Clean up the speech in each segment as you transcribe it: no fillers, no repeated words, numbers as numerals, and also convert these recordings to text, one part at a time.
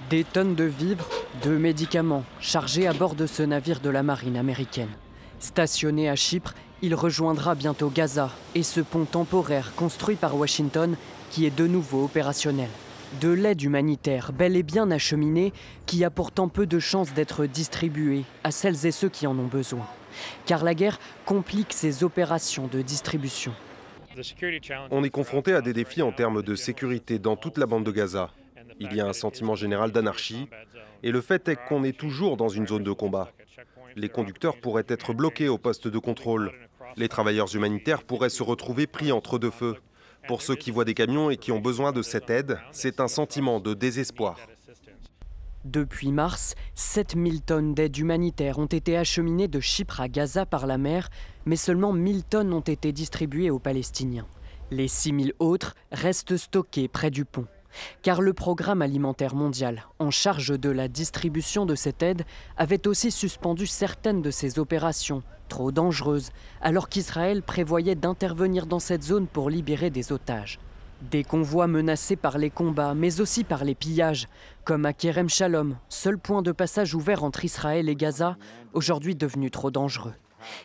Des tonnes de vivres, de médicaments chargés à bord de ce navire de la marine américaine. Stationné à Chypre, il rejoindra bientôt Gaza et ce pont temporaire construit par Washington qui est de nouveau opérationnel. De l'aide humanitaire bel et bien acheminée qui a pourtant peu de chances d'être distribuée à celles et ceux qui en ont besoin. Car la guerre complique ces opérations de distribution. On est confronté à des défis en termes de sécurité dans toute la bande de Gaza. Il y a un sentiment général d'anarchie et le fait est qu'on est toujours dans une zone de combat. Les conducteurs pourraient être bloqués au poste de contrôle. Les travailleurs humanitaires pourraient se retrouver pris entre deux feux. Pour ceux qui voient des camions et qui ont besoin de cette aide, c'est un sentiment de désespoir. Depuis mars, 7000 tonnes d'aide humanitaire ont été acheminées de Chypre à Gaza par la mer, mais seulement 1000 tonnes ont été distribuées aux Palestiniens. Les 6000 autres restent stockées près du pont. Car le programme alimentaire mondial, en charge de la distribution de cette aide, avait aussi suspendu certaines de ses opérations, trop dangereuses, alors qu'Israël prévoyait d'intervenir dans cette zone pour libérer des otages. Des convois menacés par les combats, mais aussi par les pillages, comme à Kerem Shalom, seul point de passage ouvert entre Israël et Gaza, aujourd'hui devenu trop dangereux.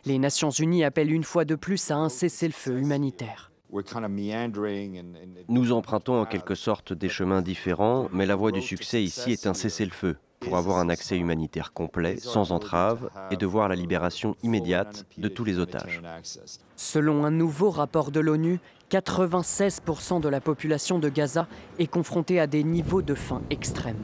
Les Nations Unies appellent une fois de plus à un cessez-le-feu humanitaire. Nous empruntons en quelque sorte des chemins différents, mais la voie du succès ici est un cessez-le-feu, pour avoir un accès humanitaire complet, sans entrave, et de voir la libération immédiate de tous les otages. Selon un nouveau rapport de l'ONU, 96% de la population de Gaza est confrontée à des niveaux de faim extrêmes.